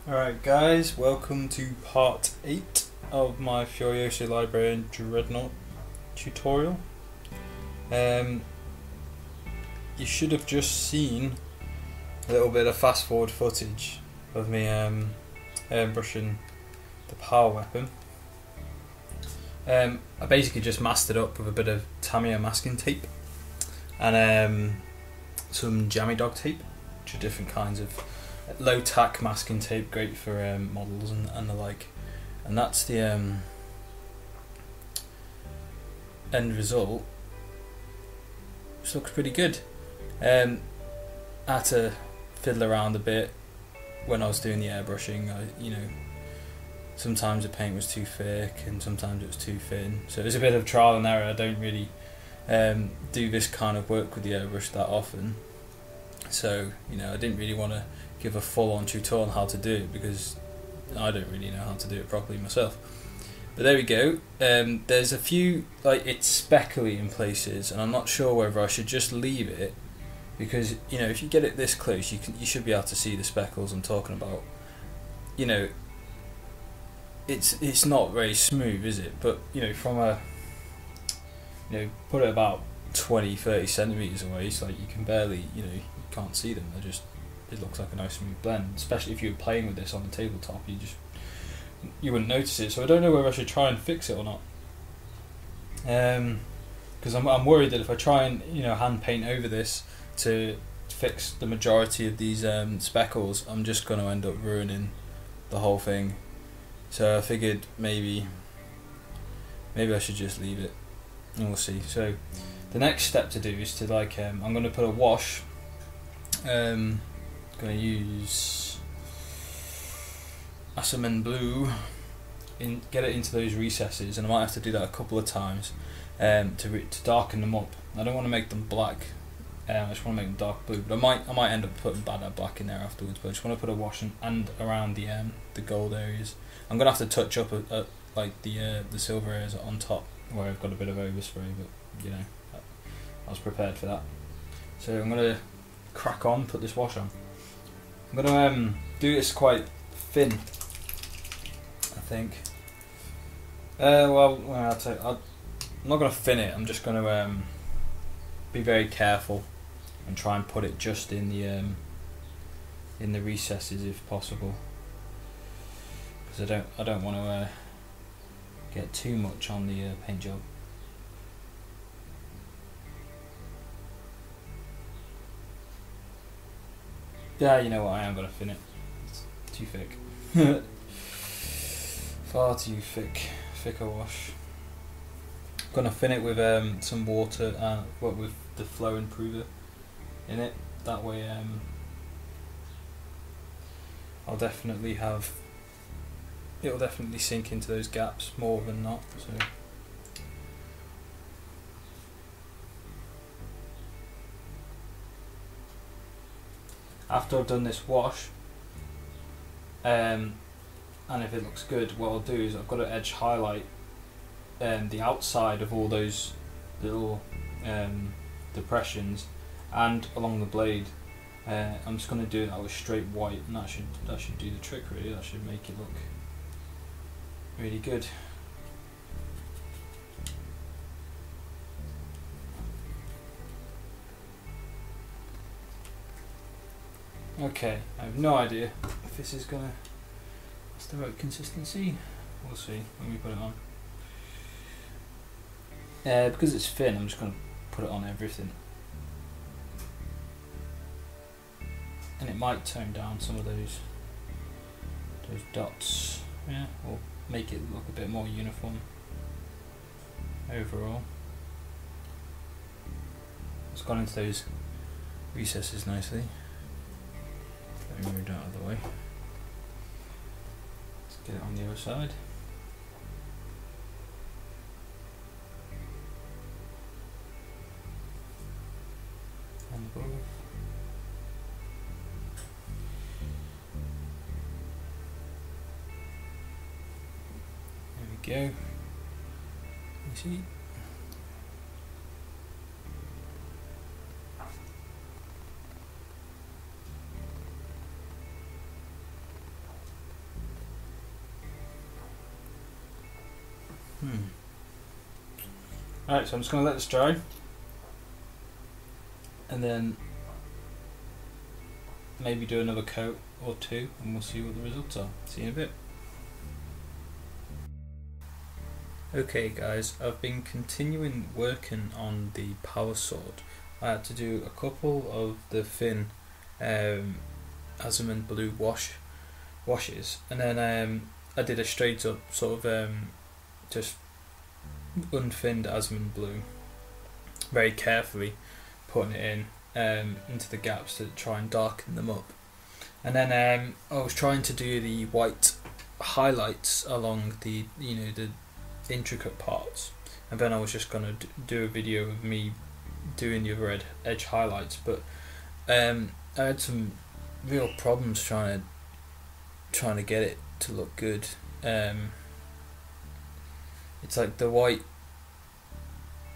Alright guys, welcome to part 8 of my Furioso Dreadnought tutorial. You should have just seen a little bit of fast forward footage of me airbrushing the power weapon. I basically just masked it up with a bit of Tamiya masking tape and some jammy dog tape, which are different kinds of low tack masking tape, great for models and the like. And that's the end result, which looks pretty good. I had to fiddle around a bit when I was doing the airbrushing. Sometimes the paint was too thick and sometimes it was too thin, so it was a bit of trial and error. I don't really do this kind of work with the airbrush that often, so I didn't really want to give a full-on tutorial on how to do it because I don't really know how to do it properly myself. But there we go. There's a few, it's speckly in places, and I'm not sure whether I should just leave it because if you get it this close, you should be able to see the speckles I'm talking about. It's not very smooth, is it? But from a put it about 20-30 centimeters away, it's like you can barely you can't see them. It looks like a nice smooth blend, especially if you were playing with this on the tabletop. You wouldn't notice it. So I don't know whether I should try and fix it or not, because I'm worried that if I try and hand paint over this to fix the majority of these speckles, I'm just going to end up ruining the whole thing. So I figured maybe I should just leave it, and we'll see. So the next step to do is to I'm going to put a wash. Going to use Assamin Blue, get it into those recesses, and I might have to do that a couple of times to darken them up. I don't want to make them black. I just want to make them dark blue, but I might end up putting black in there afterwards. But I just want to put a wash and around the gold areas. I'm gonna have to touch up the silver areas on top where I've got a bit of overspray, but I was prepared for that. So I'm gonna crack on, put this wash on. I'm gonna do this quite thin, I think. I'm not gonna thin it. I'm just gonna be very careful and try and put it just in the recesses if possible, because I don't want to get too much on the paint job. Yeah, you know what, I am going to thin it. It's too thick. Far too thick a wash. I'm going to thin it with some water and with the flow improver in it. That way it'll definitely sink into those gaps more than not. So after I've done this wash, and if it looks good, what I'll do is I've got to edge highlight the outside of all those little depressions and along the blade. I'm just going to do that with straight white, and that should do the trick really. That should make it look really good. Okay, I have no idea if this is that's the right consistency. We'll see when we put it on. Because it's thin, I'm just going to put it on everything, and it might tone down some of those dots, or make it look a bit more uniform overall. It's gone into those recesses nicely. Moved out of the way. Let's get it on the other side. And above. There we go. You see? Alright, so I'm just going to let this dry, and then maybe do another coat or two, and we'll see what the results are. See you in a bit. Okay guys, I've been continuing working on the power sword. I had to do a couple of the thin Azamine blue washes, and then I did a straight up sort of just unthinned Azamine blue, very carefully putting it in into the gaps to try and darken them up. And then I was trying to do the white highlights along the the intricate parts, and then I was just gonna do a video of me doing the other edge highlights, but I had some real problems trying to get it to look good. It's like the white,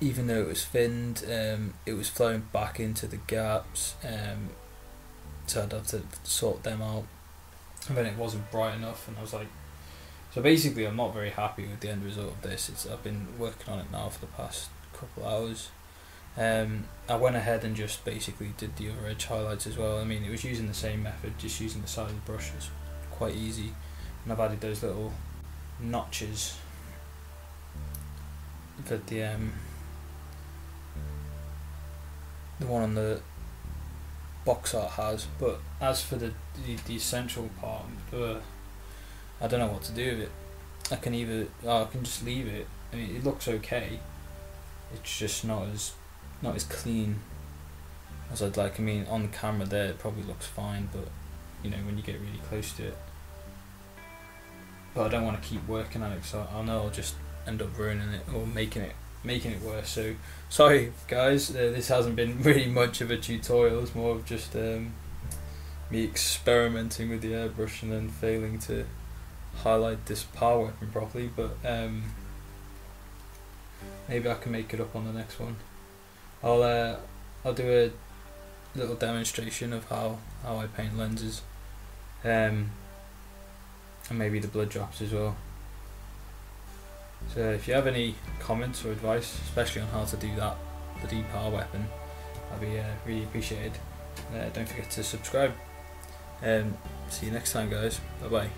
even though it was thinned, it was flowing back into the gaps, so I'd have to sort them out, and then it wasn't bright enough, and I was like, so basically I'm not very happy with the end result of this. I've been working on it now for the past couple of hours. I went ahead and just basically did the other edge highlights as well. I mean, it was using the same method, just using the side of the brush. It's quite easy, and I've added those little notches that the one on the box art has. But as for the essential part, I don't know what to do with it. I can just leave it. I mean, it looks okay. It's just not as clean as I'd like. I mean, on the camera there it probably looks fine, but when you get really close to it. But I don't want to keep working on it, so I know I'll just end up ruining it or making it worse. So sorry guys, this hasn't been really much of a tutorial. It's more of just me experimenting with the airbrush and then failing to highlight this power weapon properly, but maybe I can make it up on the next one. I'll do a little demonstration of how I paint lenses, and maybe the blood drops as well. So if you have any comments or advice, especially on how to do that, the power weapon, that'd be really appreciated. Don't forget to subscribe. See you next time guys, bye bye.